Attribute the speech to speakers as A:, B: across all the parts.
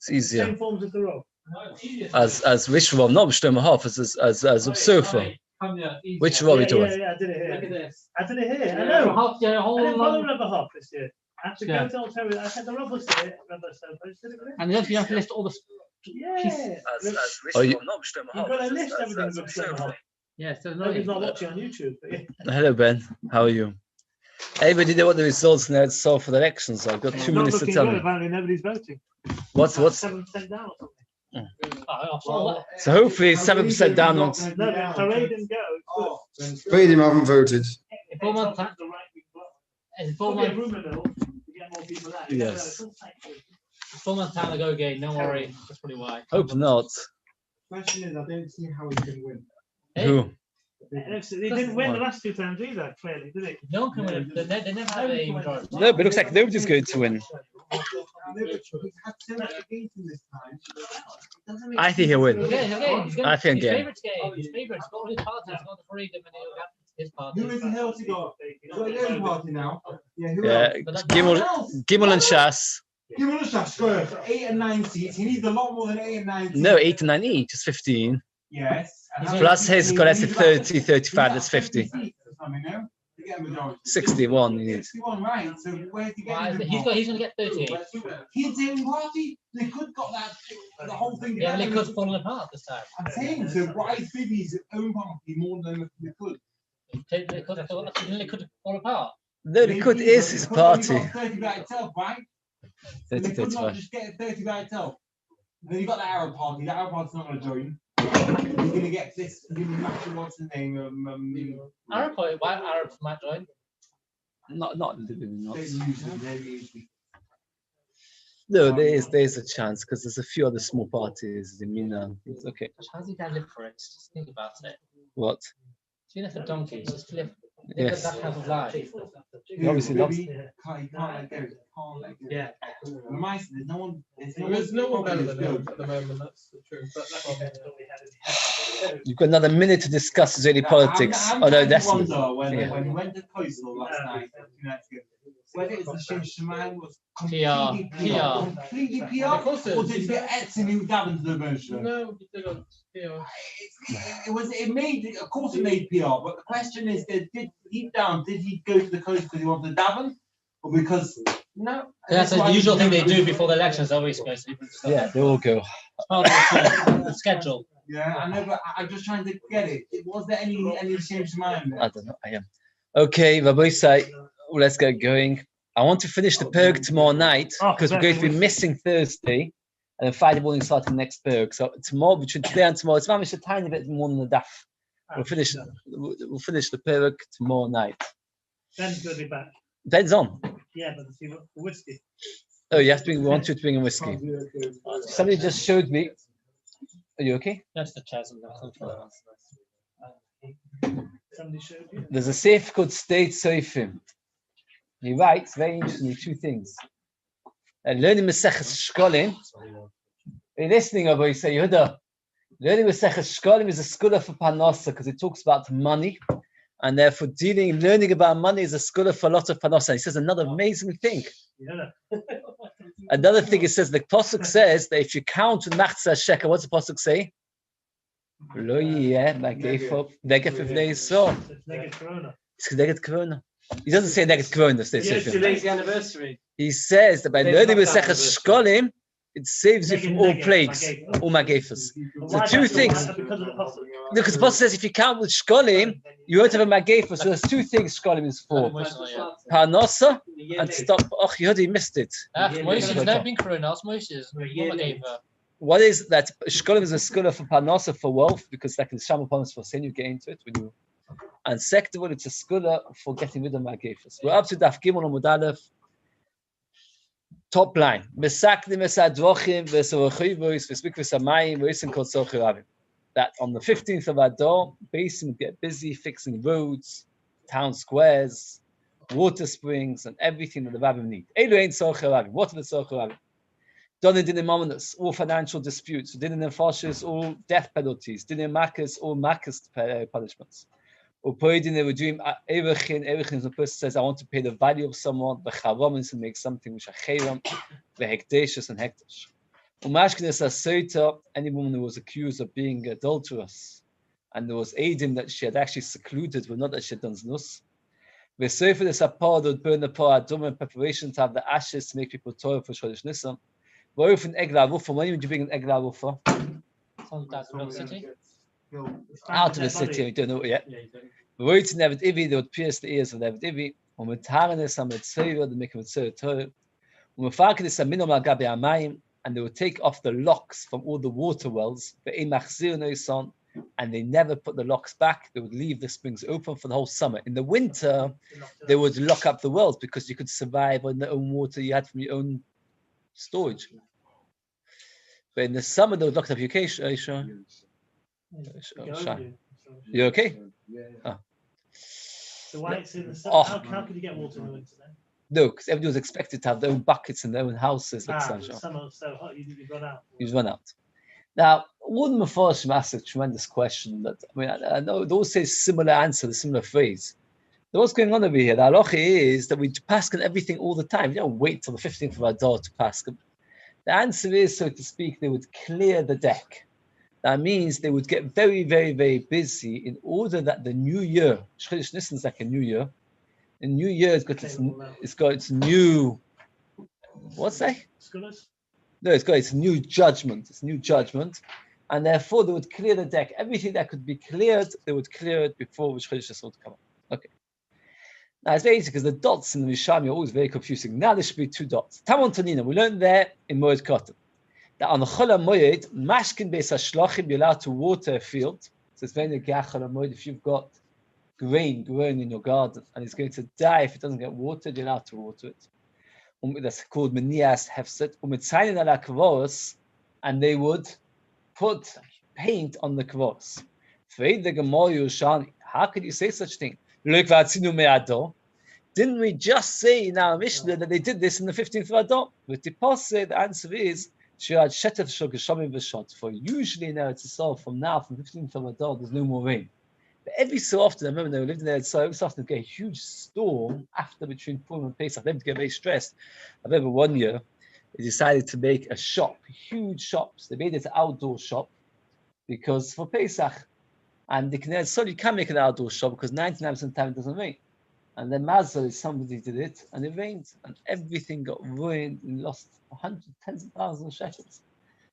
A: It's easier.
B: Same forms of the rope.
A: As which one? Not B'Shtem half. As Sofa. Which one are we doing?
B: Yeah, I did it here. Look at this. I did it here. I know. I didn't bother Rabbi Hop this year. I had to go to Ontario. I said the Rabbi said it. Rabbi said it.
C: And then you have to list all the pieces.
A: You've
B: got to list everything with B'Shtem half.
C: Yes, there's no.
B: Nobody's not watching on YouTube. But yeah.
A: Hello, Ben. How are you? Everybody know what the results now saw for the elections. I've got 2 minutes to tell
B: good.
A: me.
B: Apparently, nobody's voting.
A: What's
B: 7% down or something.
A: So hopefully 7% down.
B: No, parade and go.
D: Freedom haven't voted.
A: Yes.
C: 4 months time to go again. Don't worry. That's probably why.
A: Hope not.
D: Question is, I don't see how he can win.
A: Who?
B: He didn't win the last 2 times either, clearly, did he?
C: No one can win. They never have a majority.
A: No, but it looks like nobody's going to win. I think he'll win. I think again.
C: His favourites. Got all his parties. Got the freedom and he'll have his party.
D: Who is the hell he got? He's got his own party now. Yeah, who
A: Yeah,
D: else?
A: Gimel and Shas.
D: Gimel and Shas square 8 and 9 seats. He needs a lot more than 8 and 9 seats.
A: No, 8 and 9 each, just 15.
D: Yes.
A: Plus his got 30, 35, that's 50. 61 he needs.
D: 61, right. So where's he getting
C: He's going to get 38.
D: His own party? They could got that, the whole thing.
C: Yeah, but they could fall apart this time.
D: I'm saying, so why is Bibi's own party more than they could?
C: They could fall apart.
A: No, they could is his party.
D: 30 by itself, right?
A: 30,
D: They could not
A: 35.
D: just get 30 by itself. Then you got the Arab party. The Arab party's not going to join. You're going to get this. You're going to match what's the name?
C: Arab party. Why Arabs might join?
A: Not.
D: They usually.
A: No, there's a chance because there's a few other small parties in Mina. It's okay.
C: How's he going to live for it? Just think about it.
A: What?
C: Even for donkeys, just live
A: Yes.
C: that kind of life.
A: He obviously loves.
D: You can't let go.
C: Yeah.
D: There's no one.
E: There's no one better than him at the moment. That's the truth.
A: You've got another minute to discuss Israeli politics. Although that's
D: when we went to Coastal last night, whether it's the Shem Shemaim was completely PR, or did you get Etzim who davened the version?
E: No, they got PR.
D: It made, of course, it made PR. But the question is, did he go to the coast because he wanted to daven, or because no?
C: That's the usual thing they do before the elections. Always go.
A: Yeah, they all go.
C: It's part of the schedule.
D: Yeah, I know, but I'm just trying to get it. Was there any Shem Shemaim there?
A: I don't know. I am. Okay, Rabbi say, let's get going. I want to finish the perg tomorrow night because we're going to be missing Thursday, and then Friday morning starting next perg. So tomorrow, between today and tomorrow, it's managed a tiny bit more than the daf. We'll finish the perg tomorrow night.
B: Ben's going to be back.
A: Ben's on.
B: Yeah, but the whiskey.
A: Oh, you have to want you to bring a whiskey. Somebody just showed me. Are you okay?
C: That's the chasm.
B: Somebody showed you.
A: There's a safe called State Seifim. He writes very interestingly 2 things. Learning Maseches Shekalim. Are you listening, Rabbi? Say Yehuda. Learning Maseches Shekalim is a scholar for Parnasa because it talks about money, and therefore learning about money is a scholar for a lot of Parnasa. He says another amazing thing.
B: Yeah.
A: Another thing it says, the Pasuk says that if you count Machzah Shekel, what's the Pasuk say? Lo yeh magef v'nei so.
B: It's negative corona.
A: It's negative corona. He doesn't say negative corona.
C: Today's the anniversary.
A: He says that by learning Maseches Shekalim, it saves you from all plagues, all magefas. So 2 things. Because the Pasuk says if you count with Shekalim, you won't have a magefa. So there's 2 things Shekalim is for: Parnasa and stop. Oh, Yehuda, you missed it.
C: Moshe's never been corona. Moshe's
A: What is that? Shekalim is a scholar for Parnasa, for wealth, because like in Shama Parnas for sin, you get into it when you. And second of all, it's a scholar for getting rid of magefas. We're up to Daf Gimel Amud Aleph. Top line. That on the 15th of Adar, Beis would get busy fixing roads, town squares, water springs, and everything that the rabbis need. What are the tzorchei rabbim? Done in Mamonus, all financial disputes. Done in Nefashis, all death penalties. Done in Makkos, all Makkos punishments. Or Poidin, they were doing Everchin. Everchin, the person says, I want to pay the value of someone. The Chavam is to make something which are Chayram, the Hekdeshus and Hekdesh. Any woman who was accused of being adulterous, and there was Adim that she had actually secluded, but not that she had done znus. V'sofer the sapar would burn the par adum in preparation to have the ashes to make people toil for Chodesh Nisan. When would you bring an egg lavufa? Out of the city, we don't know it yet. The words in Eved Ivi, they would pierce the ears of Eved Ivi. And they make a mitzvah and they would take off the locks from all the water wells, and they never put the locks back. They would leave the springs open for the whole summer. In the winter, they would lock up the wells because you could survive on the own water you had from your own storage. But in the summer, they would lock up your case. Are you sure? You okay? Oh.
B: So why it's in the summer? How could you get water in the winter then?
A: No, because everybody was expected to have their own buckets and their own houses.
B: The summer so hot, you'd run out.
A: You'd run out. Now, one Mefarshim asked a tremendous question that, I know those say similar answer, the similar phrase. So what's going on over here? The halacha is that we paskin everything all the time. You don't wait till the 15th of Adar to paskin. The answer is, so to speak, they would clear the deck. That means they would get very, very, very busy in order that the new year, Chodesh Nisan is like a new year. The new year it's got its new, what's that? No, it's got its new judgment. It's new judgment, and therefore they would clear the deck. Everything that could be cleared, they would clear it before Chodesh Nisan would come up. Okay. Now it's very easy because the dots in the Misham are always very confusing. Now there should be two dots. Tamon Tanina, we learned there in Moed Katan that on the Chol HaMoed, Mashkin Beis HaShlachim, you're allowed to water a field. So it's very Negach Chol HaMoed. If you've got grain growing in your garden and it's going to die if it doesn't get watered, you're allowed to water it. That's called Menias Hefset. And they would put paint on the kvoros. How could you say such thing? Didn't we just say in our Mishnah that they did this in the 15th of Adar? The answer is for usually in Eretz Yisrael from now, from 15th of Adar, there's no more rain. But every so often, I remember they lived in Eretz Yisrael, every so often they get a huge storm after between Purim and Pesach. They get very stressed. I remember one year, they decided to make a shop, huge shops. They made it an outdoor shop because for Pesach, and they can so you can make an outdoor shop because 99% of the time it doesn't rain. And then Mazel, somebody did it, and it rained, and everything got ruined and lost tens of thousands of shekels.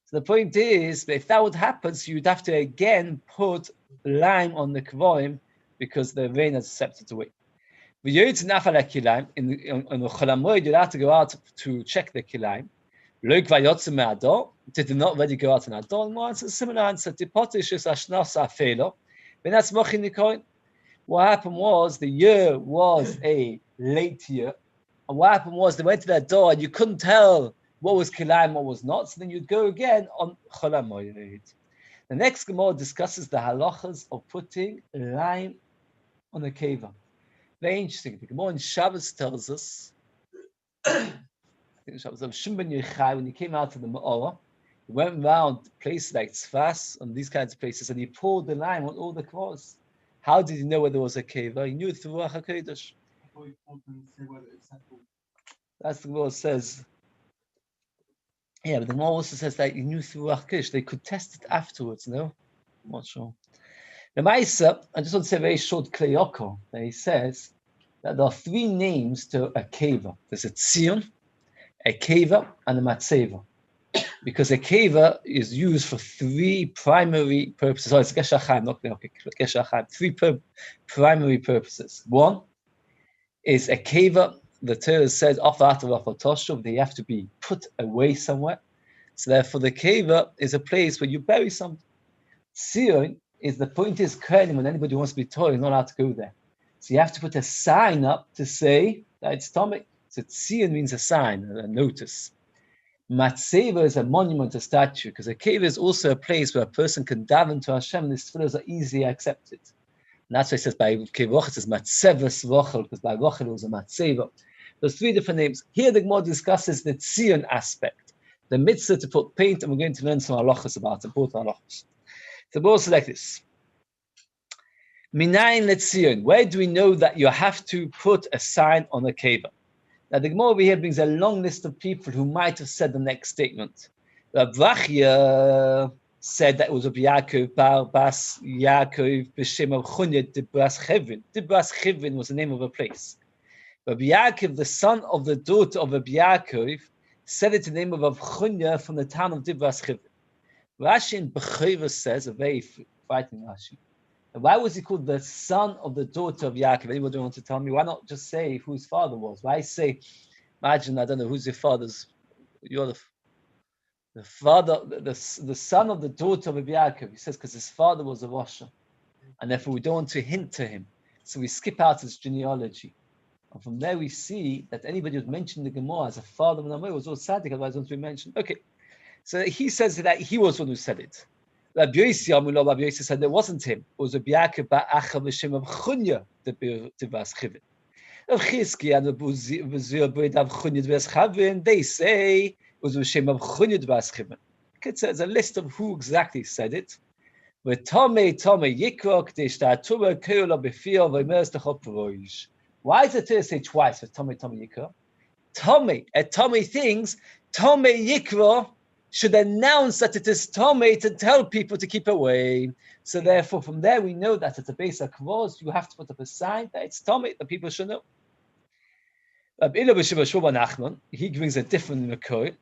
A: So the point is, if that would happen, so you'd have to again put lime on the kvorim because the rain has swept it away. In the Chol HaMoed, you'd have to go out to check the kilaim. Did they not already go out in Adar? No, it's a similar answer. What happened was the year was a late year. And what happened was they went to that door and you couldn't tell what was kilaim, what was not. So then you'd go again on Chol HaMoed. The next Gemara discusses the halachas of putting lime on a keva. Very interesting. The Gemara in Shabbos tells us, I think Shabbos of Shimon ben Yochai, when he came out of the Ma'orah, he went around places like Tzfas and these kinds of places and he poured the lime on all the kvoros. How did he know whether there was a keva? He knew it through Ruach HaKodesh. That's the Gemara says. Yeah, but the Gemara also says that he knew through Ruach HaKodesh. They could test it afterwards, no? I'm not sure. The Ma'isa, I just want to say a very short kleyoko. That he says that there are three names to a keva. There's a tzion, a keva, and a matzeva. Because a keva is used for three primary purposes. Oh, it's Gesher HaChaim, not Gesher HaChaim. Three primary purposes. One is a keva. The Torah says, they have to be put away somewhere. So therefore, the keva is a place where you bury something. Tzion is the point is, when anybody wants to be told, you're not allowed to go there. So you have to put a sign up to say that it's Tomik. So tzion means a sign, a notice. Matzeva is a monument, a statue, because a cave is also a place where a person can daven to Hashem, and his tefillos are easily accepted. And that's why it says by Kevoch, it says Matzevas Rochel, because by Rochel it was a Matzeva. There's three different names. Here the Gemara discusses the tzion aspect, the mitzvah to put paint, and we're going to learn some halachas about it, both halachas. The Gemara says like this. Minayin letzion, where do we know that you have to put a sign on a keva? Now the Gemara over here brings a long list of people who might have said the next statement. Rabbi said that it was Rabbi Yaakov bar Bas Yaakov b'shem of Chunya Dibras Chivin. Dibras Chivin was the name of a place. Rabbi Yaakov, the son of the daughter of Rabbi Yaakov, said it in the name of Rav Chunya from the town of Dibras Chivin. Rashi in Bechayva says, a very fighting Rashi, why was he called the son of the daughter of Yaakov? Anybody want to tell me? Why not just say whose father was? Why say, imagine, I don't know, who's your father's, you're the father, the son of the daughter of Yaakov. He says, because his father was a Rasha. And therefore we don't want to hint to him. So we skip out his genealogy. And from there we see that anybody who's mentioned the Gemara as a father of Namor was all Tzaddik, otherwise don't we mention. Okay. So he says that he was one who said it. Rabbi Yossi said it wasn't him. It was Rabbi Yaakov ba'acha b'shem of Chunya Dibras Chivin. Rav Chizki and Rabbi Zir b'ed of Chunya Dibras Chavin, they say it was b'shem of Chunya Dibras Chivin. There's a list of who exactly said it. Why is it to say twice for Tomei Yikra? Tomei things, Tomei Yikra should announce that it is Tomei to tell people to keep away. So therefore, from there we know that at the base of Kavos, you have to put up a sign that it's Tomei, that people should know. He brings a different Makor,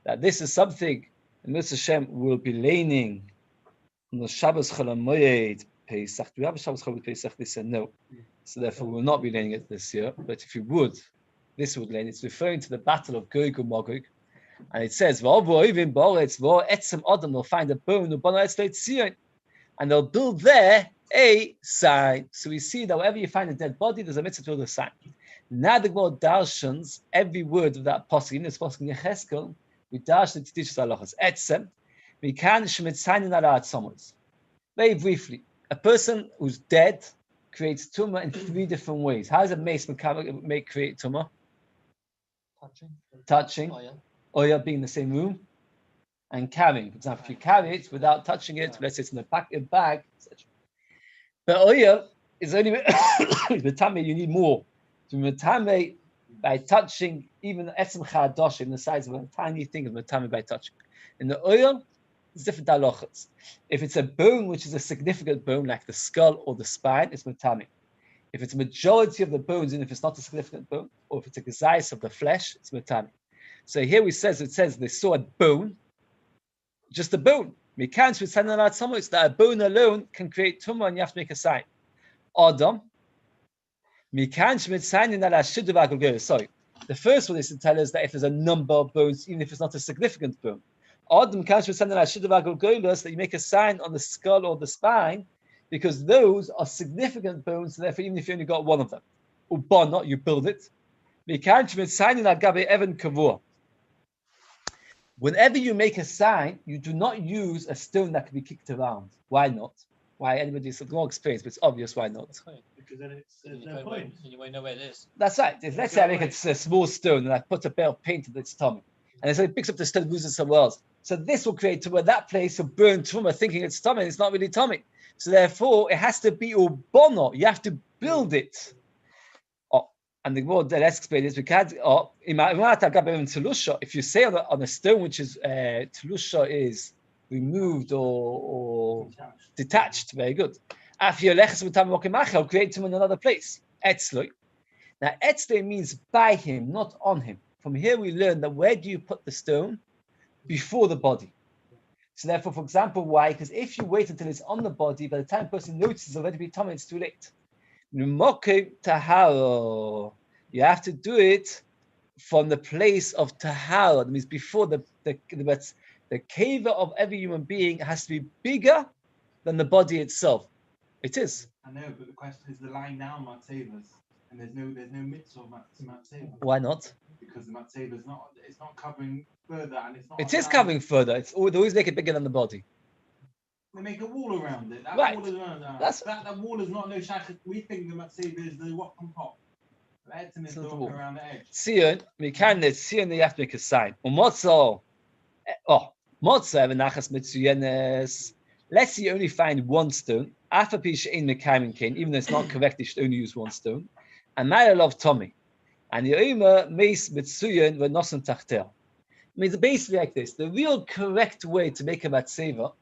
A: that this is something, and Mr. Hashem will be leaning on the Shabbos Chol HaMoed Pesach. Do we have a Shabbos Chol HaMoed Pesach? They said no. So therefore we will not be leaning it this year. But if you would, this would lean. It's referring to the battle of Gog and Magog. And it says, they'll find a bone, and they'll build there a sign. So we see that wherever you find a dead body, there's a mitzvah to build a sign. Now the Gemara darshans every word of that pasuk. In this pasuk in Yecheskel, we darshan to teach us halachas. Etzem, we can shemitzaynin alat somos. Very briefly, a person who's dead creates tumah in three different ways. How does a mace create tumah? Touching. Oya being in the same room, and carrying. For example, if you carry it without touching it, let's say it's in a bag, etc. But Oya is only the time you need more. To Matame by touching even Etzem Chadosh in the size of a tiny thing of Matame by touching. In the oil, it's different halachas. If it's a bone which is a significant bone, like the skull or the spine, it's Matame. If it's a majority of the bones, and if it's not a significant bone, or if it's a gezayis of the flesh, it's Matame. So here it says they saw a bone, just a bone. It's that a bone alone can create tumah and you have to make a sign. Adam. Sorry. The first one is to tell us that if there's a number of bones, even if it's not a significant bone. Adam that you make a sign on the skull or the spine, because those are significant bones, so therefore even if you only got one of them. Ubana, you build it. Whenever you make a sign, you do not use a stone that can be kicked around. Why not? Why? Anybody has no experience, but it's obvious why not.
B: Because then it's no point.
C: And you won't know where it is.
A: That's right. Let's say I make a small stone and I put a bit of paint in its tummy. And so it picks up the stone and moves it somewhere else. So this will create tumah. That place will burn tumah, thinking it's tummy. It's not really tummy. So therefore, it has to be ubono. You have to build it. And the word let's explain this. If you say on a stone which is telusha is removed or detached, very good. I'll create him in another place. Etzloi. Now etzloi means by him, not on him. From here we learn that where do you put the stone? Before the body. So therefore, for example, why? Because if you wait until it's on the body, by the time the person notices already be tummy, it's too late. Taharo. You have to do it from the place of tahara. That means before the keva of every human being has to be bigger than the body itself. It is.
D: I know, but the question is the line now Matzevas, and there's no mitzvah Matzeva.
A: Why not?
D: Because the Matzeva is not covering further, and it's not.
A: It is covering further. They always make it bigger than the body.
D: They make a wall around it. That
A: right.
D: Wall is around that. That wall is not no shachet. We think the Matzeva is the rock and pop. The Etzem is the walk around the edge.
A: Sion, we can Sion. You have to make a sign. Motza v'nachas mitzuyenes. Let's say you only find one stone. Even though it's not correct, you should only use one stone. And Maya love Tommy. And Yomi meis mitzuyen v'nosen tachtel. means basically like this. The real correct way to make a matzeva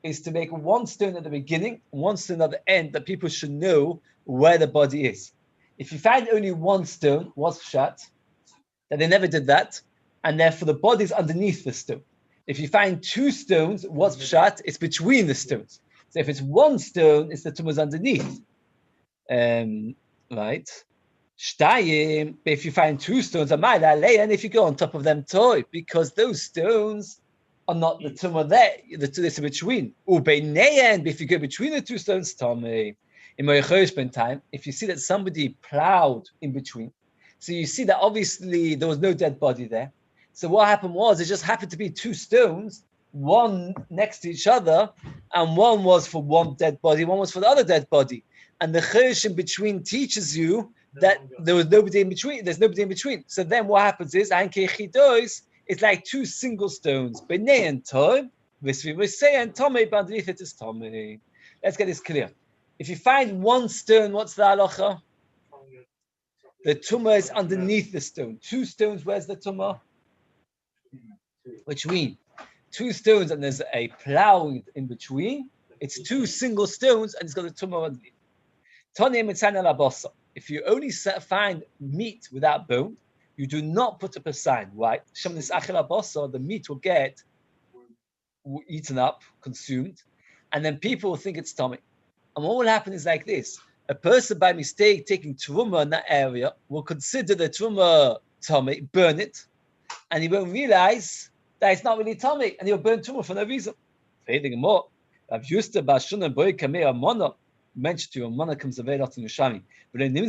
A: is to make one stone at the beginning, one stone at the end, that people should know where the body is. If you find only one stone, what's pshat? That they never did that, and therefore the body is underneath the stone. If you find two stones, what's pshat? It's between the stones. So if it's one stone, it's the tumors underneath. Right? Shtayim, if you find two stones, and if you go on top of them, toy, because those stones are not the tumor there, the two is between. And if you go between the two stones, Tommy, in Moyechosh time, if you see that somebody plowed in between, so you see that obviously there was no dead body there. So what happened was, it just happened to be two stones, one next to each other, and one was for one dead body, one was for the other dead body. And the Chosh in between teaches you that there was nobody in between. There's nobody in between. So then what happens is, it's like two single stones. B'nei and Tom, and Tomei, but underneath it is Tomei. Let's get this clear. If you find one stone, what's the halacha? The tumor is underneath the stone. Two stones, where's the tumor? Between. Two stones and there's a plow in between. It's two single stones and it's got a tumor underneath. If you only find meat without bone, you do not put up a sign. Why? The meat will get eaten up, consumed, and then people will think it's tummy. And what will happen is like this. A person by mistake taking truma in that area will consider the truma tummy, burn it, and he won't realize that it's not really tummy, and he'll burn truma for no reason. Fading more. Mentioned to you, Mana comes a very lot in Ushami. But at the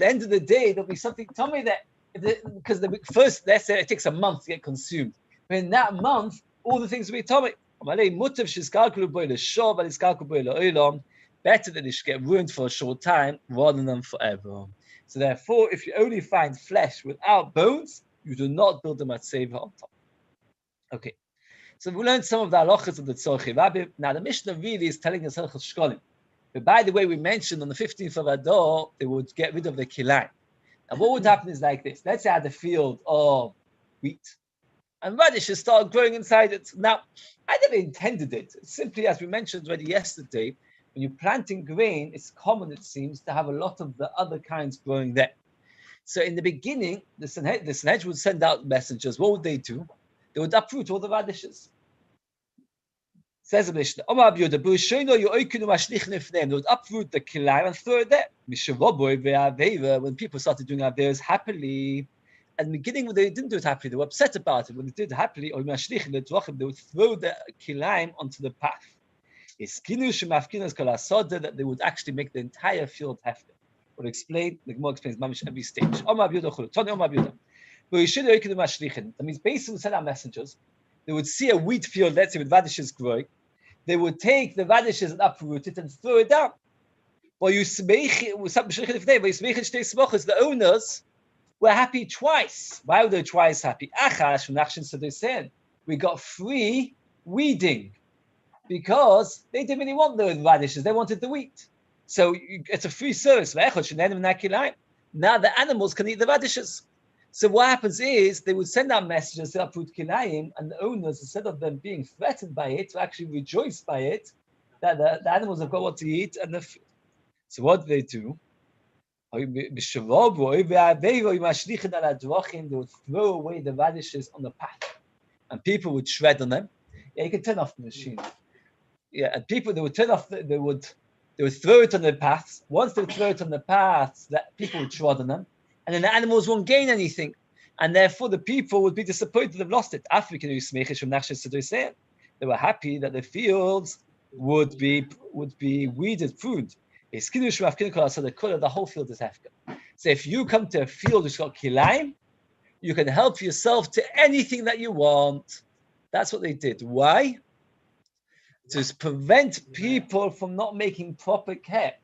A: end of the day, there'll be something tummy there. Because first, let's say it takes a month to get consumed. But in that month, all the things will be tummy. Better that it should get ruined for a short time rather than forever. So therefore, if you only find flesh without bones, you do not build a matzeva on top. Okay. So we learned some of the halachas of the Tzorchei Rabbi. Now the Mishnah really is telling us halachas Shekalim. But by the way, we mentioned on the 15th of Adar, they would get rid of the kilaim. Now what would happen is like this. Let's say I had a field of wheat, and radishes start growing inside it. Now, I never intended it. It's simply, as we mentioned already yesterday, when you're planting grain, it's common, it seems, to have a lot of the other kinds growing there. So in the beginning, the Sanhedrin would send out messengers. What would they do? They would uproot all the radishes. Says the Mishnah, they would uproot the kilaim and throw it there. When people started doing averos happily, at the beginning when they didn't do it happily, they were upset about it. When they did it happily, they would throw the kilaim onto the path. That they would actually make the entire field hefker. We'll explain, the Gemara explains mamish every stage. That means basically we send out messengers. They would see a wheat field, let's say with radishes growing. They would take the radishes and uproot it and throw it down. The owners were happy twice. Why were they twice happy? We got free weeding because they didn't really want the radishes, they wanted the wheat. So it's a free service. Now the animals can eat the radishes. So what happens is they would send out messages to uproot kilayim, and the owners, instead of them being threatened by it, to actually rejoice by it, that the animals have got what to eat. And so what do they do? They would throw away the radishes on the path, and people would shred on them. Yeah, you can turn off the machine. Yeah, and people they would turn off. They would throw it on the paths. Once they throw it on the paths, that people would shred on them. And then the animals won't gain anything. And therefore the people would be disappointed they've lost it. They were happy that the fields would be weeded, pruned. So the whole field is hefker. So if you come to a field which got kilaim, you can help yourself to anything that you want. That's what they did. Why? To prevent people from not making proper care.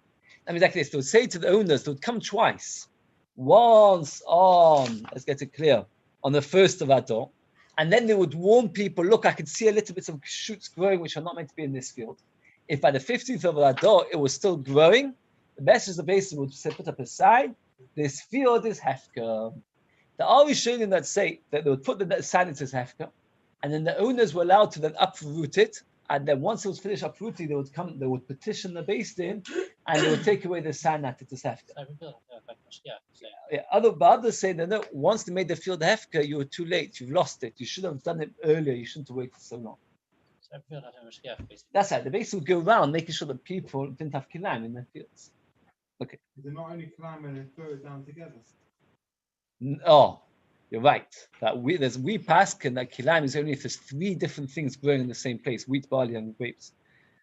A: I mean, like this, they would say to the owners, they would come twice. Once on, let's get it clear, on the 1st of Adar, and then they would warn people, look, I can see a little bit of shoots growing which are not meant to be in this field. If by the 15th of Adar it was still growing, the message of the Beis would say, put up a sign, this field is hefker. The Arishonim that say that they would put the sand into hefker, and then the owners were allowed to then uproot it, and then once it was finished uprooting, they would petition the Beis Din, and they would take away the sand that it is hefker. But others say that no, once they made the field hefker, you were too late. You've lost it. You should have done it earlier. You shouldn't have waited so long. That's right. The Beis would go around making sure that people didn't have kilaim in their fields. Okay.
D: They're not only kilaim when they throw it down together.
A: Oh, you're right. That we paskin that kilaim is only if there's 3 different things growing in the same place: wheat, barley, and grapes.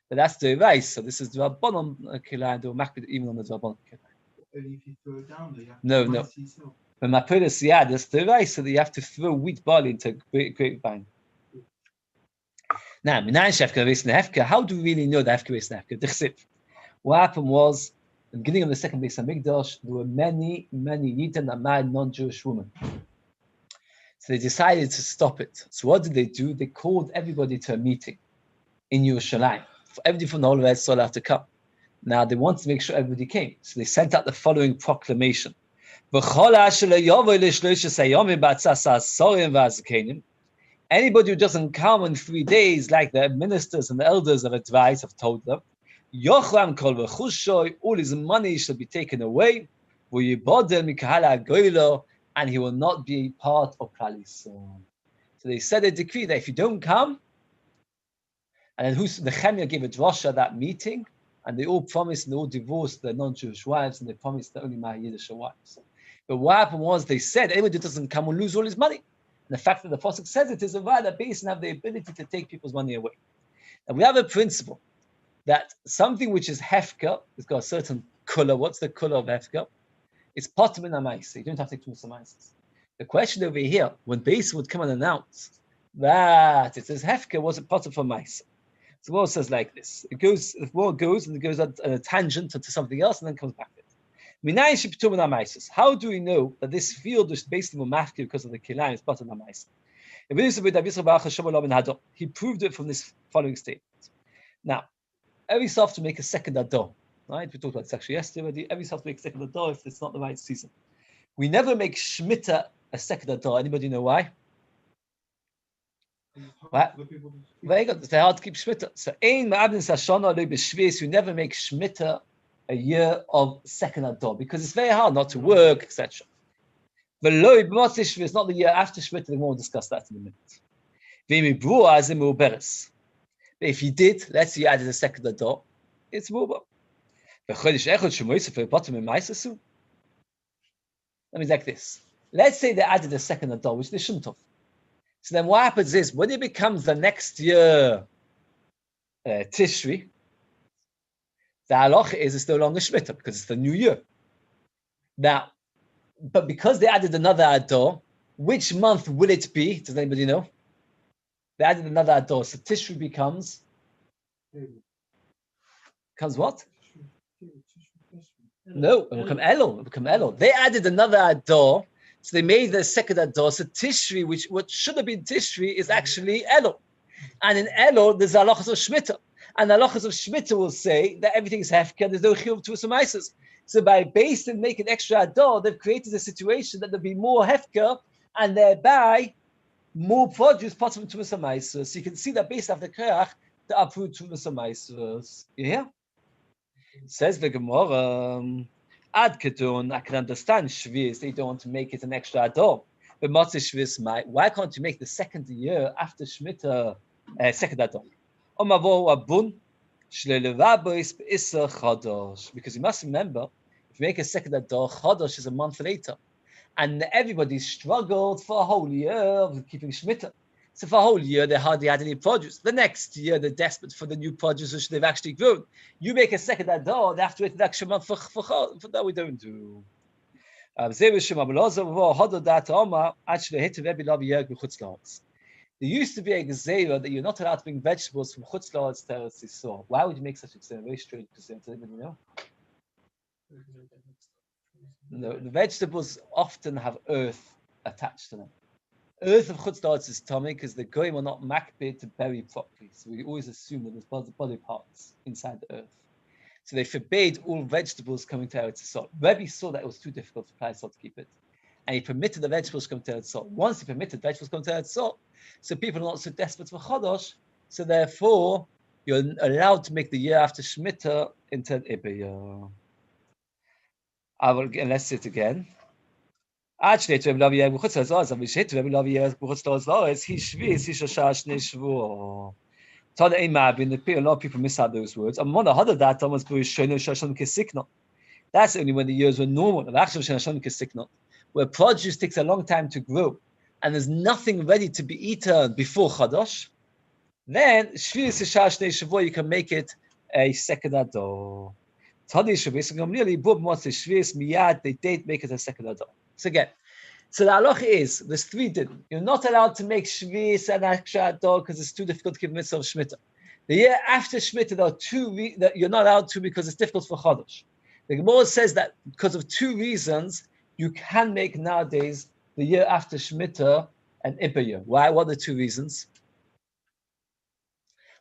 A: But that's the rice. So this is the rabbanon kilaim. They will make it even on the rabbanon kilaim.
D: Only if you throw it down, though, you have to
A: No. When my purpose, that's the rice. So that you have to throw wheat, barley into grapevine. Now, how do we really know the hefker is hefker? What happened was, in the beginning of the second Beis Hamikdash, there were many Yidden that married non-Jewish women. So they decided to stop it. So what did they do? They called everybody to a meeting in Yerushalayim. Everybody from the whole of Yisroel had to come. Now they wanted to make sure everybody came. So they sent out the following proclamation. Anybody who doesn't come in 3 days, like the ministers and the elders of advice have told them, all his money shall be taken away, and he will not be part of Klal Yisrael. So they said a decree that if you don't come, and then the Chemia gave a drasha at that meeting, and they all promised and they all divorced their non-Jewish wives, and they promised to only marry Yiddish wives. But what happened was they said anybody who doesn't come will lose all his money. And the fact that the Pasuk says it is a right that Beis have the ability to take people's money away. And we have a principle that something which is hefker, it's got a certain color. What's the color of hefker? It's potem in amaisa. You don't have to take two samaises. The question over here, when Beis would come and announce that it says hefker, was it potem for maisa? So the world says like this: the world goes and it goes on a tangent to something else and then comes back to it. How do we know that this field is basically mafki because of the kilayim is potem amaisa? He proved it from this following statement. Now, every so often make a second ador, right? We talked about this actually yesterday already. Every so often make a second ador if it's not the right season. We never make shmita a second ador. Anybody know why? Right? Very good. It's very hard to keep shmita. So, you never make shmita a year of second ador because it's very hard not to work, etc. But it's not the year after shmita. We won't discuss that in a minute. But if you did, let's say you added a second ador, it's muba. That means like this. Let's say they added a second ador, which they shouldn't have. So then what happens is, when it becomes the next year, Tishri, the halacha is it's no longer Shemitah because it's the new year. Now, but because they added another ador, which month will it be? Does anybody know? They added another ador, so Tishri becomes what? No, it will become Elul. They added another ador, so they made the second ador. So Tishri, what should have been Tishri, is actually Elul. And in Elul, there's halachas of Shemitah. And the halachas of Shemitah will say that everything is hefker, there's no chiyuv to samaises. So by Beis and making extra ador, they've created a situation that there'll be more hefker, and thereby more produce possible to samaises. So you can see that Beis have the krach to uproot to samaises. You hear? Says the Gemara, Ad Kedun, I can understand Shviz, they don't want to make it an extra ador. But Matzah Shviz might, why can't you make the second year after Shemitah, second ador? Because you must remember, if you make a second ador, Chodosh is a month later. And everybody struggled for a whole year of keeping Shemitah. So for a whole year, they hardly had any produce. The next year, they're desperate for the new produce which they've actually grown. You make a second ador, they have to wait an extra month for that we don't do. There used to be a gezerah that you're not allowed to bring vegetables from Chutz La'aretz to Eretz Yisrael. Why would you make such a gezerah? Very strange gezerah. Does anybody know? No, the vegetables often have earth attached to them. Earth of Chutz La'aretz is tummy because the goyim are not makbid to bury properly. So we always assume that there's body parts inside the earth. So they forbade all vegetables coming to Eretz Yisrael. Rabbi saw that it was too difficult for Klal Yisrael to keep it. and he permitted the vegetables to come to Eretz Yisrael. Once he permitted vegetables to come to Eretz Yisrael, so people are not so desperate for Chodosh, so therefore you're allowed to make the year after Shemitah into an Iber. Let's see it again. Actually, to Rabbi Yehuda a lot of people miss out those words. That's only when the years were normal. Where produce takes a long time to grow, and there's nothing ready to be eaten before Chodosh, then you can make it a second Ador. They did make it a second Ador. So again, so the halacha is, there's 3 din. You're not allowed to make Shvis and extra Ador because it's too difficult to give mitzvah of Shemitah. The year after Shemitah, there are 2 that you're not allowed to because it's difficult for Chodosh. The Gemara says that because of 2 reasons, you can make nowadays the year after Shemitah an Iber year. Why? What are the 2 reasons?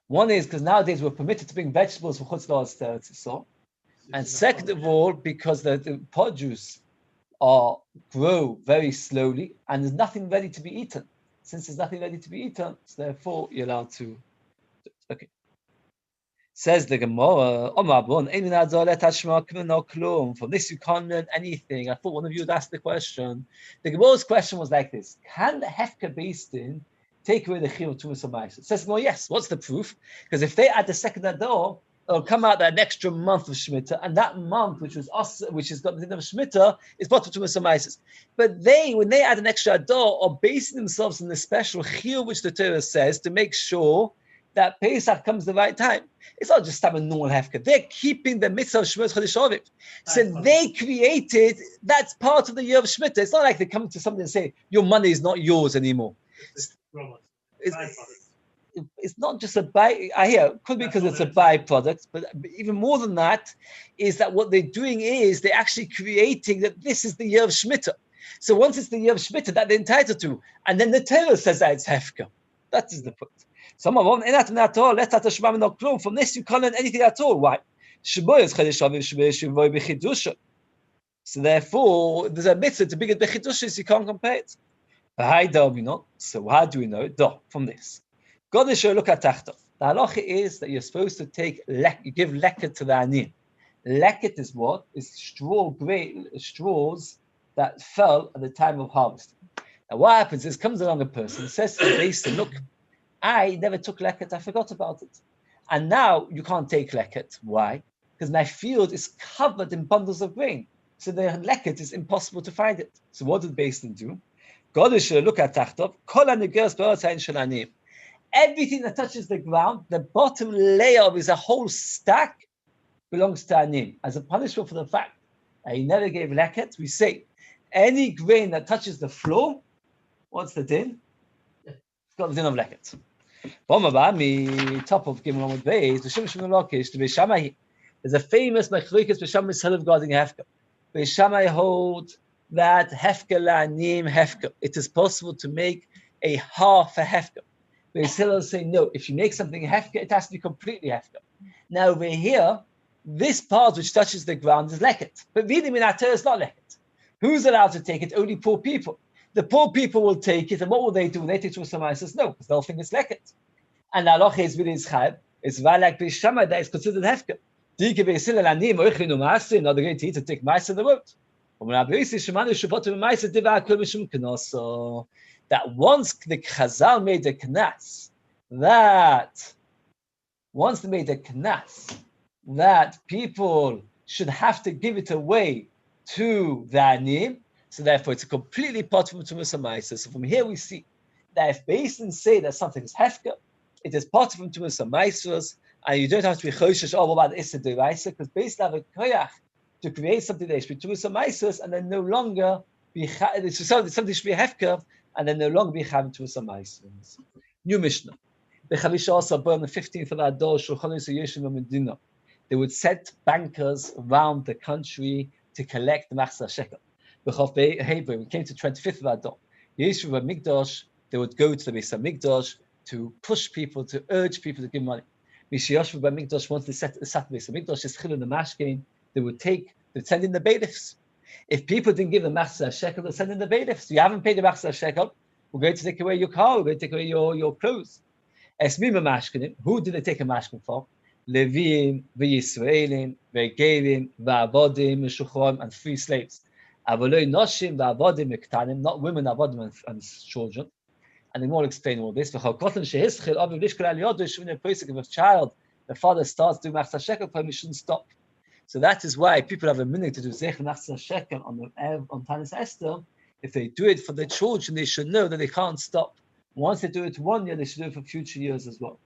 A: One is because nowadays we're permitted to bring vegetables from Chutz La'aretz to Eretz Yisrael. And second of all, because the produce grow very slowly and there's nothing ready to be eaten. Since there's nothing ready to be eaten, so therefore you're allowed to. Okay. Says the Gemara, from this you can't learn anything. I thought one of you would ask the question. The Gemara's question was like this: can the Hefker Beis Din take away the Chiyuv of Tumas Hamaisos? It says, well, yes. What's the proof? Because if they add the second Ador, it'll come out that an extra month of Shemitah, and that month, which has got the din of Shemitah, is part of Tumas Hamaisos. But when they add an extra Ador, are basing themselves on the special Chiyuv which the Torah says to make sure that Pesach comes the right time. It's not just a normal Hefker. They're keeping the mitzvah of Shmos Chodesh Aviv. So they created, that's part of the year of Shemitah. It's not like they come to somebody and say, your money is not yours anymore. It's not just a it could be because it's a byproduct, but even more than that is that what they're doing is they're actually creating that this is the year of Shemitah. So once it's the year of Shemitah, that they're entitled to, and then the Torah says that it's Hefker. That is the point. Some of them, from this you can't learn anything at all. Why? So therefore, there's a mitzvah to begin bechidushis, you can't compare it. So how do we know it? From this. God is look at tachta. The halacha is that you're supposed to you give leket to the anim. Leket is what? Is straws that fell at the time of harvest. Now what happens is, comes along a person, says to the Beis, look, I never took leket, I forgot about it. And now you can't take leket. Why? Because my field is covered in bundles of grain. So the leket is impossible to find it. So what did Beis do? God is look at tachtov. Everything that touches the ground, the bottom layer of is a whole stack, belongs to anim. As a punishment for the fact that he never gave leket, we say any grain that touches the floor, what's the din? It's got the din of leket. Top of Gimel Amud Beis, the Shimshon Lakish, the Beis Shammai. There's a famous machlokes Beis Shammai regarding hefker. Beis Shammai hold that hefker la'anim hefker. It is possible to make a half a hefker. Beis Hillel say no. If you make something hefker, it has to be completely hefker. Now over here, this part which touches the ground is leket, but really minater is not leket. Who's allowed to take it? Only poor people. The poor people will take it, and what will they do when they take it to someone? Says no, because they'll think it's leket. And the halacha is really chayv. It's like Beis Shammai that is considered hefker. Dike Beis Hillel anim oichlinu ma'aser, not going to eat and take ma'aser the road. That once the Chazal made a knas, that people should have to give it away to the anim, so therefore it's a completely part from Tumas Hamaisos. So from here we see that if Beis Din say that something is hefker, it is part from Tumas Hamaisos, and you don't have to be choshesh all about the Issa D'Oraisa, because Beis Din have a koyach to create something that should be Tumas Hamaisos, and then no longer be something should be hefker, and then no longer be Chav Tumas Hamaisos. New Mishnah. The Chalisha also burned the 15th of Adar, Shulchan Yeshim Medina. They would set bankers around the country to collect the Machzor Shekel. When it came to 25th of Adar, Yisroel Mikdash, they would go to the Beis Hamikdash to push people, to urge people to give money. Mishiyosh Mikdash, once they set the Beis Hamikdash, is Chilul the Mashkin, they'd send in the bailiffs. If people didn't give the machzor shekel, they'll send in the bailiff. So you haven't paid the machzor shekel, we're going to take away your car, we're going to take away your clothes. Esmima mashkenim, who did they take a mashken for? Levim, Yisroelim, Gerim, Va'avodim, Meshuchorim, and free slaves. Avoloi noshim, Va'avodim, Mektanim, not women, avodim, and children. And they will explain all this. When a child, the father starts doing machzor shekel for him, he shouldn't stop. So that is why people have a minute to do zech machzor shekel on Tanis Esther. If they do it for their children, they should know that they can't stop. Once they do it 1 year, they should do it for future years as well.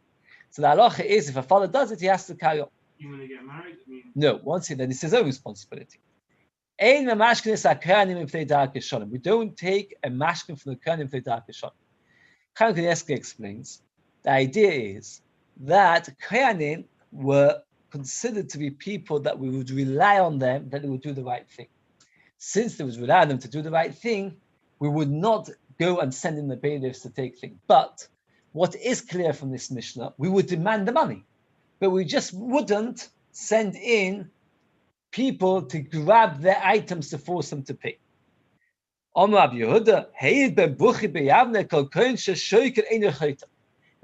A: So the halacha is, if a father does it, he has to carry on.
B: You want to get married?
A: No, then it's his own responsibility. We don't take a mashkin from the kohanim if they dark kishonim. Chaim Kanievsky explains, the idea is that kohanim were considered to be people that we would rely on them, that they would do the right thing. Since they would rely on them to do the right thing, we would not go and send in the bailiffs to take things. But what is clear from this Mishnah, we would demand the money, but we just wouldn't send in people to grab their items to force them to pay. Now,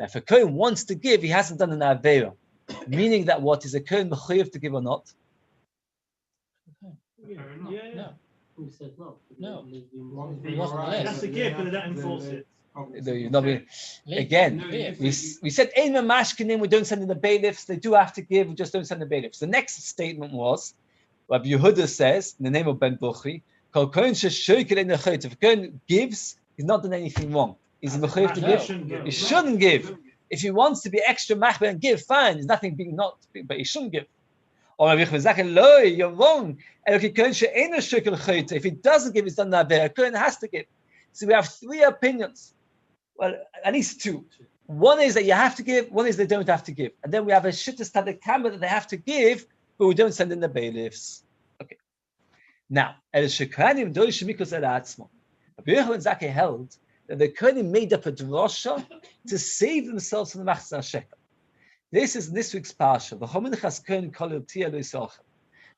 A: if a kohen wants to give, he hasn't done an avera, meaning that what is a kohen mechuyev to give or not?
C: No. Who said no? No.
B: That's a gift, but they don't enforce it.
A: Again, we said ein mashkenim, we don't send in the bailiffs. They do have to give, we just don't send the bailiffs. The next statement was, Rabbi Yehuda says, in the name of Ben Buchri, if a kohen gives, he's not done anything wrong. He's a mechuyev to give. He shouldn't give. If he wants to be extra machber and give, fine. There's nothing being not, but he shouldn't give. Or you're wrong. If he doesn't give, he's done that. A kohen has to give. So we have 3 opinions. Well, at least 2. One is that you have to give. One is they don't have to give. And then we have a shittas tadekama that they have to give, but we don't send in the bailiffs. Okay. Now, El Shekalim do shemikus el atzmo. Rabbi Yochanan Zakkai held that the kohanim made up a drosha to save themselves from the machzor shekel. This is this week's parsha. The hominchas kohen kolel tia lo yisochem.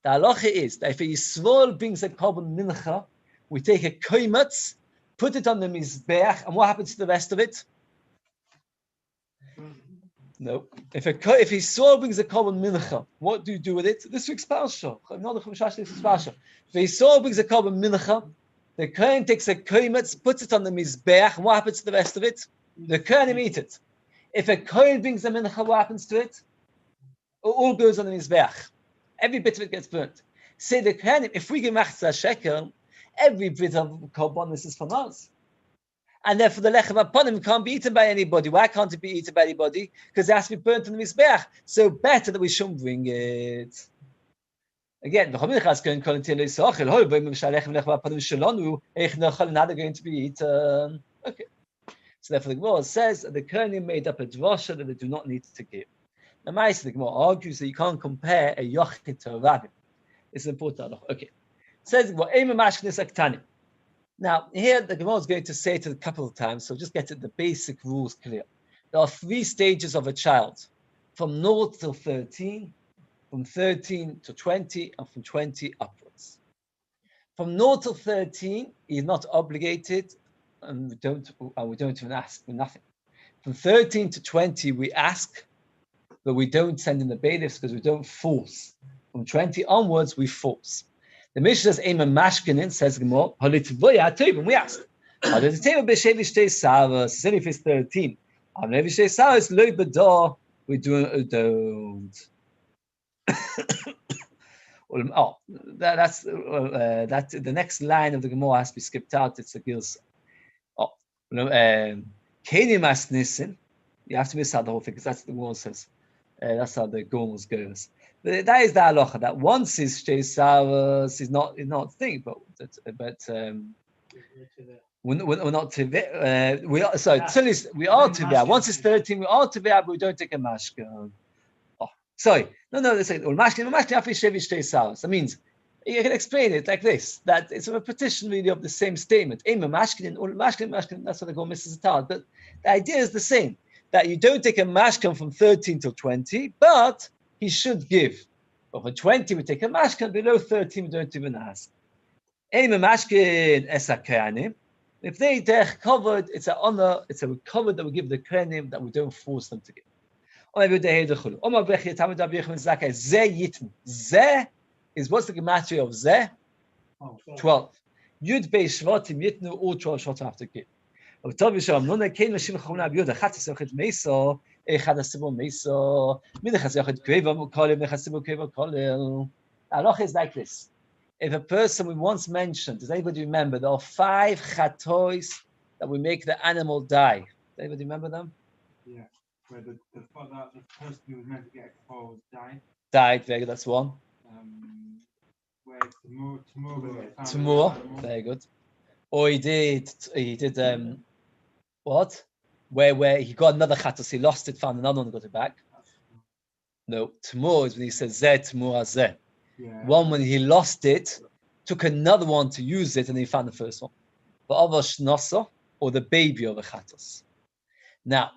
A: The halacha is that if a Yisroel brings a korban mincha, we take a koimetz, put it on the mizbeach, and what happens to the rest of it? No. If Yisroel brings a korban mincha, what do you do with it? This week's parsha. Not the Chumash, this week's parsha. If Yisroel brings a korban mincha, the kohen takes a koimetz, puts it on the mizbeach, and what happens to the rest of it? The kohen eat it. If a kohen brings a mincha, what happens to it? It all goes on the mizbeach. Every bit of it gets burnt. Say the kohen, if we give machzor shekel, every bit of korbanos is from us. And therefore the lechem aponim can't be eaten by anybody. Why can't it be eaten by anybody? Because it has to be burnt on the mizbeach. So better that we shouldn't bring it. Again, how are they going to be eaten? Okay. So therefore the Gemara says that the kohanim made up a drasha that they do not need to give. Now, the Gemara argues that you can't compare a yochid to a rabbi. It's important. Okay. It says, now, here the Gemara is going to say it a couple of times, so just get the basic rules clear. There are 3 stages of a child, from 0 till 13, from 13 to 20, and from 20 upwards. From 0 till 13, he is not obligated, and we don't even ask for nothing. From 13 to 20, we ask, but we don't send in the bailiffs because we don't force. From 20 onwards, we force. The Mishnah says, Eimah Mashkenin, says Gemara, and we ask. If it's 13, we don't. That's the next line of the Gemara has to be skipped out. It's a gilsa. You have to miss out the whole thing because that's what the Gemara says. That's how the Gomos goes. But that is the halacha that once his shtei savas is not thing, but we're not tivia. We are tivia. Once it's 13, we are tivia, but we don't take a mashka. Oh, sorry, no. They say mashkin afi shevi shtei savas. That means you can explain it like this: that it's a repetition really of the same statement. Eimah mashkin, mashkin. That's what they call Mrs. Tal. But the idea is the same. That you don't take a mashkan from 13 till 20, but he should give. But for 20, we take a mashkan, below 13, we don't even ask. If they're covered, it's an honor, it's a cover that we give the kohanim that we don't force them to give. Zeh is what's the gematria of Zeh? 12. Yud Beis Shvatim Yitnu all 12 Shvatim have to give. The halacha is like this. If a person we once mentioned, does anybody remember? There are 5 chatois that we make the animal die. Does anybody remember them?
D: Yeah, where the person who was meant to get exposed died.
A: Died, very good, that's one.
D: Where
A: Tamur, very good. Or he did what? Where he got another chatos, he lost it, found another one, got it back. No, Tamur is when he says Zeh Tamur Azeh. Yeah. One when he lost it, took another one to use it, and he found the first one. But Ava Shnosa, or the baby of a chatos. Now,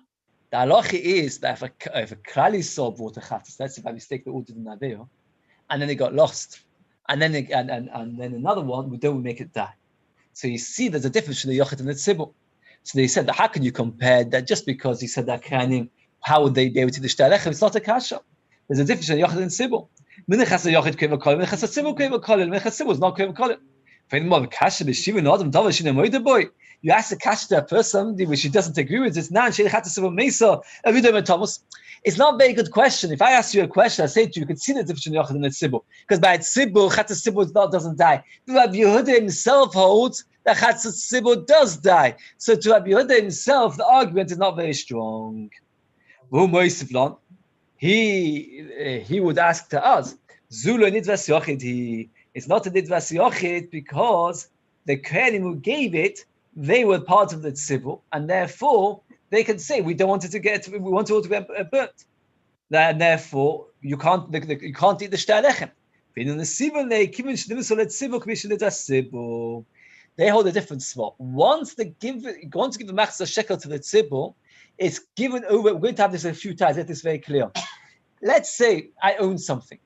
A: the halacha is that if a klali saw brought a chatos, that's by mistake they ordered an aveo, and then it got lost, and then another one, we don't make it die. So you see, there's a difference between the yochid and the tzibur. So they said, how can you compare that? Just because he said that kahanim, how would they be able to do shtalechem? It's not a kasha. There's a difference between yochid and tzibur. Minachas yochid keva kolim, minachas tzibur keva kolim, minachas tzibur is not keva kolim. You ask a kasha to a person which she doesn't agree with. It's not It's not a very good question. If I ask you a question, I say to you, you can see the difference between yochid and the tzibur. Because by tzibur, chatas tzibur doesn't die. Rabbi Yehuda himself holds that chatas tzibur does die. So to Rabbi Yehuda himself, the argument is not very strong. He would ask to us, Zulu nidvas yochid. It's not a nidvas yochid because the kohanim who gave it, they were part of the tzibur, and therefore they can say we don't want it to get, we want it all to get burnt. And therefore you can't eat the shtalechem. They hold a different spot. Once they give the machzor shekel to the tzibur, it's given over. We're going to have this a few times. Let this very clear. Let's say I own something,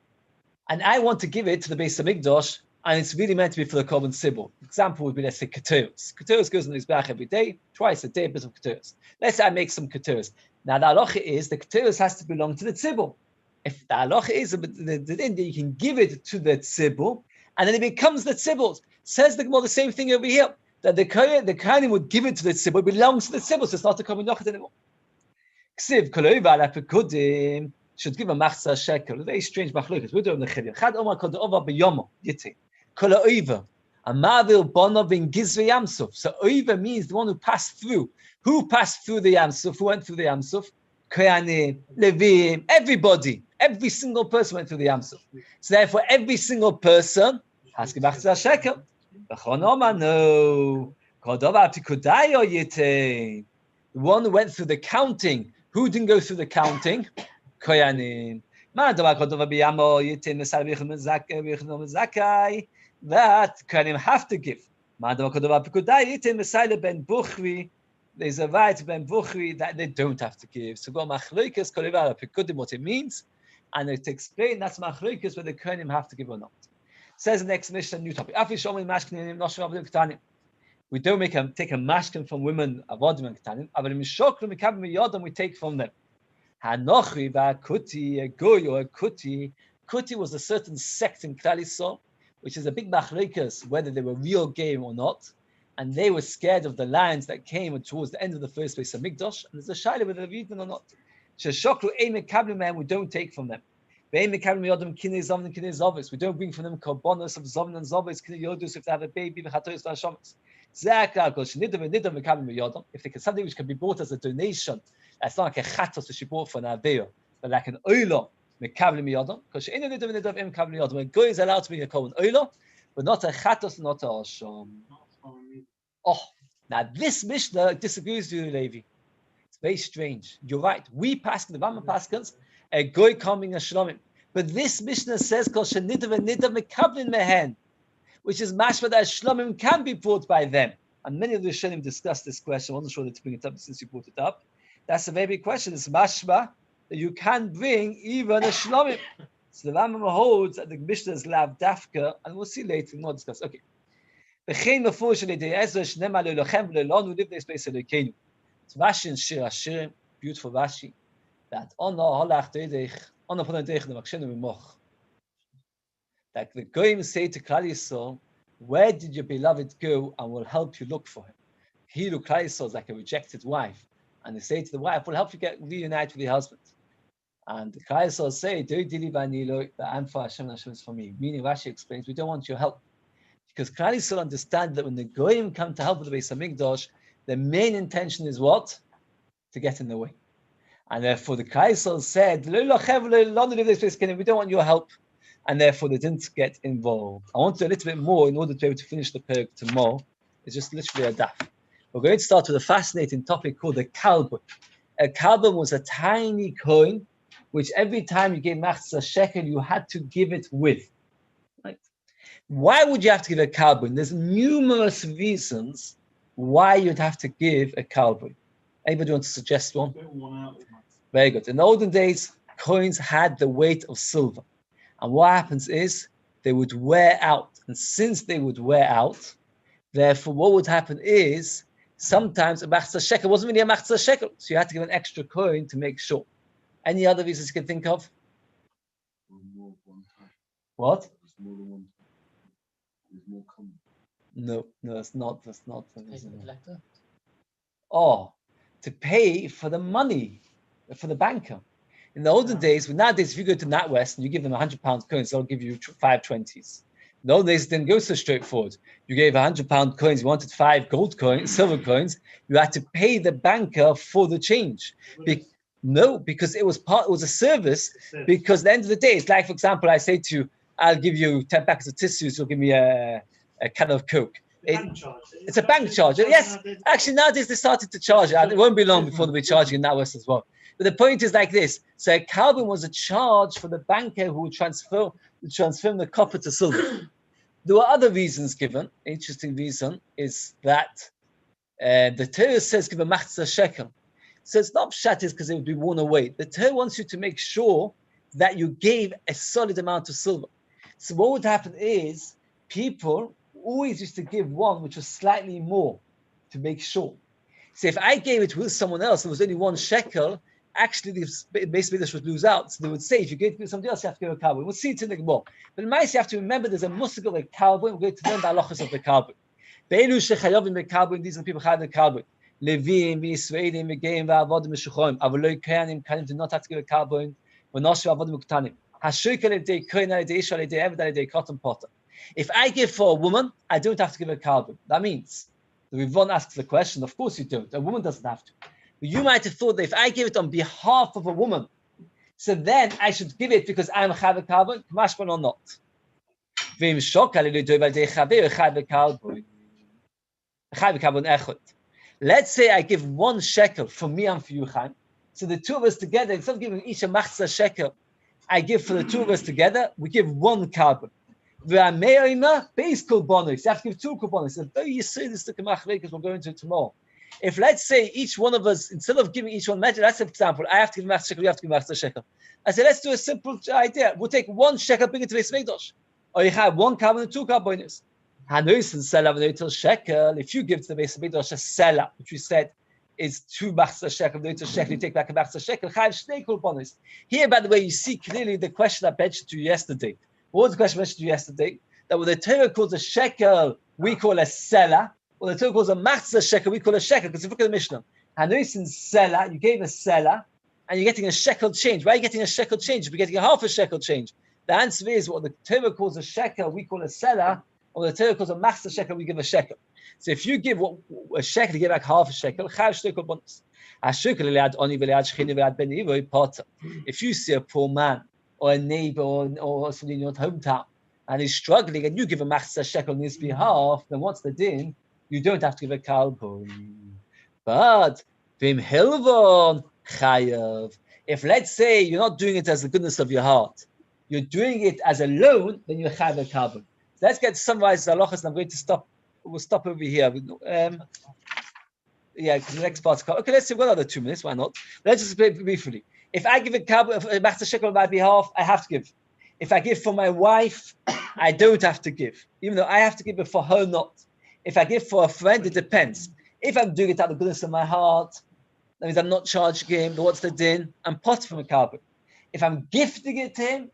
A: and I want to give it to the Beis Hamikdash, and it's really meant to be for the korban tzibur. Example would be, let's say, keturos. Keturos goes in the Mizbeach every day, twice a day, a bit of keturos. Let's say I make some keturos. Now the halacha is the keturos has to belong to the tzibur. If the halacha is that you can give it to the tzibur, and then it becomes the tzibur. Says the Gemara the same thing over here, that the kohanim would give it to the tzibur, it belongs to the tzibur, so it's not a korban yochid anymore. Ksiv koloi v'ala pekudim should give a machzor shekel. Very strange machlokas. We're doing the chivya. Chad omar kol de'ova b'yomo yitin. Kol ha'oiver. A mavil bonov in gizve yamsuf. So oiver means the one who passed through. Who passed through the yamsuf? Who went through the yamsuf? Kohanim, Levim, everybody. Every single person went through the yamsuf. So therefore, every single person has to give machzor shekel. V'chon omar no. Kol de'ova pikudayo yitin. The one who went through the counting. Who didn't go through the counting? Koyanim. That Koyanim have to give. There's a right Ben Bukhri that they don't have to give. So go machlokas kolivara pekudim what it means, and to explain that's machlokas whether the Koyanim have to give or not. Says the next mission, new topic. We don't take a mashkin from women avodim and ketanim, but in mishoklu mikabim yodam we take from them. Hanochi va'kuti, a goy or a kuti. Kuti was a certain sect in Klal Yisrael, which is a big machlokas whether they were real game or not, and they were scared of the lions that came towards the end of the first Beis Hamikdash, and there's a shaila whether they've eaten or not. Sheshoklu ein mikabim men, we don't take from them. Ve'ein mikabim yodam kinei zovin and kinei zovis, we don't bring from them korbanos of zovin and zovis, kinei yodus if they have a baby, v'chatois v'ashamas. If they can something which can be bought as a donation, that's not like a chatos that she bought for an aveyo, but like an oilo, mekavli miyodam, because she ain't nidav nidav im kavli miyodam. A goy is allowed to be a korban oilo, but not a chatos, not a asham. Oh, now this Mishnah disagrees with you, Levi. It's very strange. You're right. We pass the Rambam paskins a goy coming a shlomim, but this Mishnah says kol she nidav nidav mekavlin mehen, which is mashma that shlomim can be brought by them. And many of the Rishonim discussed this question. I wasn't sure to bring it up since you brought it up. That's a very big question. It's mashma that you can bring even a shlomim. So the Rambam holds that the Mishnah is lav dafka, and we'll see later. We'll discuss. Okay. וכן מפורש על ידי עזרא שנאמר ללוחם ולנו לבני ספייס אלוקינו. So Rashi in Shir Hashirim, beautiful Rashi, that ono halach deidech, ono pon deidech the makshenu mimoch. Like the goyim say to Klal Yisrael, where did your beloved go, and we'll help you look for him. He look Klal Yisrael is like a rejected wife, and they say to the wife, we'll help you get reunited with your husband. And the Klal Yisrael say, that I'm for Hashem and Hashem is for me. Meaning Rashi explains, we don't want your help. Because Klal Yisrael understand that when the goyim come to help with the Beis Hamikdash, the main intention is what? To get in the way. And therefore the Klal Yisrael said, we don't want your help. And therefore they didn't get involved. I want to do a little bit more in order to be able to finish the perk tomorrow. It's just literally a daf. We're going to start with a fascinating topic called a kalbun. A kalbun was a tiny coin, which every time you gave machzah shekel, you had to give it with. Right? Why would you have to give a kalbun? There's numerous reasons why you'd have to give a kalbun. Anybody want to suggest one? Very good. In the olden days, coins had the weight of silver. And what happens is they would wear out. And since they would wear out, therefore what would happen is sometimes a machzah shekel wasn't really a machzah shekel. So you had to give an extra coin to make sure. Any other reasons you can think of? What? No, it's not. That's not the reason. Oh, to pay for the money, for the banker. In the olden days, nowadays, if you go to NatWest and you give them £100 coins, they'll give you 5 20s. In the old days, it didn't go so straightforward. You gave £100 coins, you wanted 5 gold coins, silver coins, you had to pay the banker for the change. No, because it was a service, because at the end of the day, it's like, for example, I say to you, I'll give you 10 packets of tissues, you'll give me a can of Coke. It's a bank charge. Yes, actually nowadays they started to charge it. It won't be long before they'll be charging in NatWest as well. But the point is like this. So a kalbun was a charge for the banker who would transform the copper to silver. There were other reasons given. Interesting reason is that the Torah says give a machzah shekel. So it's not pshat because it would be worn away. The Torah wants you to make sure that you gave a solid amount of silver. So what would happen is people always used to give one which was slightly more to make sure. So if I gave it with someone else and it was only 1 shekel, actually basically this would lose out. So they would say if you give it to somebody else, you have to give a kalbun. We'll see it in the Gemara. But in Beis, you have to remember there's a musik of a kalbun. We're going to learn the halachas of the kalbun. Be'elu shechayovim the kalbun. These are people who have the kalbun. Levim, Yisroelim, Megeim, Va'avodim, Meshuchoim. Avoloi Kayanim, Kayanim do not have to give a kalbun. V'noshu Avodim Uktanim. Hashukal edei koyin edei ish edei eved edei cotton potter. If I give for a woman, I don't have to give a kalbun. That means the Rivon asks the question. Of course you don't. A woman doesn't have to. But you might have thought that if I give it on behalf of a woman, so then I should give it because I'm chayav kalbun, kamashban or not. V'im shokal edei eved chaver chayav kalbun echad. Let's say I give 1 shekel for me and for you, Chaim. So the two of us together, instead of giving each a machzah shekel, I give for the two of us together, we give 1 kalbun. Beis korbanos. You have to give 2 korbanos. You say this to Kamach because we're going to it tomorrow. If let's say each one of us, instead of giving each one measure, that's an example. I have to give machzah shekel, you have to give machzah shekel. I say let's do a simple idea. We'll take 1 shekel, bring it to Beis Hamikdash, or you have 1 kalbun and 2 korbanos. If you give to the Beis Hamikdash a selah, which we said is 2 machzah shekel, you take back a machzah shekel. Here, by the way, you see clearly the question I mentioned to you yesterday. What was the question I mentioned to you yesterday? That when the Torah calls a shekel, we call a selah. When the Torah calls a machzah shekel, we call a shekel. Because if you look at the Mishnah, Hanoisin selah, you gave a selah, and you're getting a shekel change. Why are you getting a shekel change? You're getting a half a shekel change. The answer is what the Torah calls a shekel, we call a selah. Or the Torah calls a machzah shekel, we give a shekel. So if you give a shekel, you give back half a shekel. If you see a poor man or a neighbor or somebody in your hometown and he's struggling and you give a machzah shekel on his behalf, then what's the din? You don't have to give a kalbun. But vim hilvon chayav. If let's say you're not doing it as the goodness of your heart, you're doing it as a loan, then you're chayav a kalbun. Let's get to summarize the halachas, and I'm going to stop. We'll stop over here. Because the next part's okay. Let's see one other 2 minutes. Why not? Let's just play briefly. If I give a machzah shekel on my behalf, I have to give. If I give for my wife, I don't have to give, even though I have to give it for her not. If I give for a friend, it depends. If I'm doing it out of the goodness of my heart, that means I'm not charging him. What's the din? I'm pot from a carbon. If I'm gifting it to him,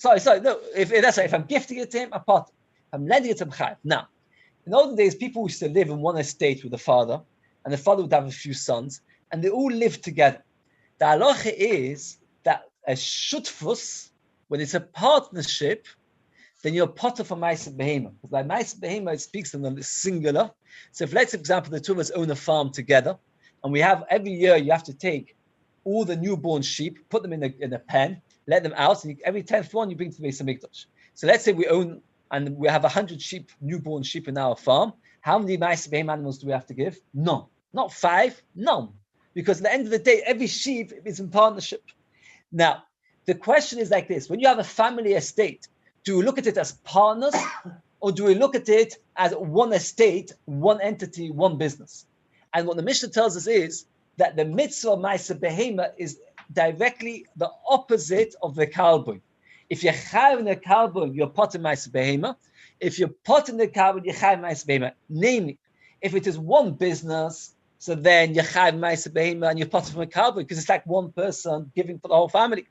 A: no. If I'm gifting it to him, I'm pot. If I'm lending it to him, chayav. Now, in olden days, people used to live in one estate with the father, and the father would have a few sons, and they all lived together. The halacha is that a shutfus, when it's a partnership, then you're potter for Ma'aseh Behema. Because by Ma'aseh Behema, it speaks in the singular. So if, let's for example, the two of us own a farm together, and we have, every year, you have to take all the newborn sheep, put them in a pen, let them out, and every 10th one you bring to the Beis Hamikdash. So let's say we own, and we have 100 sheep, newborn sheep in our farm. How many Ma'aseh Behema animals do we have to give? None. Not 5, none. Because at the end of the day, every sheep is in partnership. Now, the question is like this. When you have a family estate, do we look at it as partners, or do we look at it as one estate, one entity, one business? And what the Mishnah tells us is that the mitzvah of Ma'aseh Behema is directly the opposite of the kalbun. If you're chayav in the kalbun, you're pot in Ma'aseh Behema. If you're pot in the kalbun, you're chayav Ma'aseh Behema. Namely, if it is one business, so then you're chayav Ma'aseh Behema and you're pot from a kalbun, because it's like one person giving for the whole family.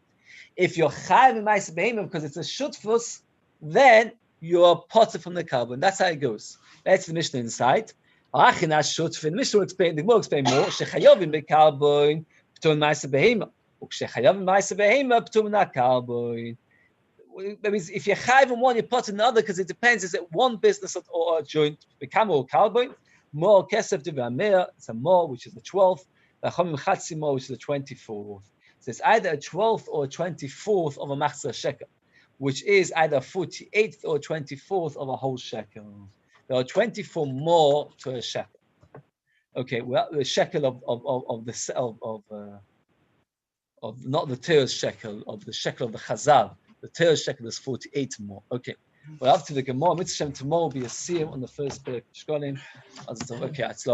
A: If you're chayav in Ma'aseh Behema because it's a shutfus, then you're potter from the carbon. That's how it goes. That's the Mishnah inside. The Mishnah will explain, the Gemara will explain more. Shechayovim be'carbon, p'tum Ma'aseh Behema. Shechayovim Ma'aseh Behema, p'tum na carbon. That means if you're chayav in one, you're potter in the other, because it depends, is it one business or a joint? Become or carbon. More kesef d'v'amer, it's a more, which is the 12th. V'chomim chatzi more, which is the 24th. So it's either a 12th or a 24th of a machzor shekel, which is either 48th or 24th of a whole shekel. There are 24 more to a shekel. Okay, well, the shekel of not the Torah's shekel, of the shekel of the Chazal. The Torah's shekel is 48 more. Okay, well, up to the Gemara, Mitzvah tomorrow will be a siyum on the first pair of Shekalim. Okay, it's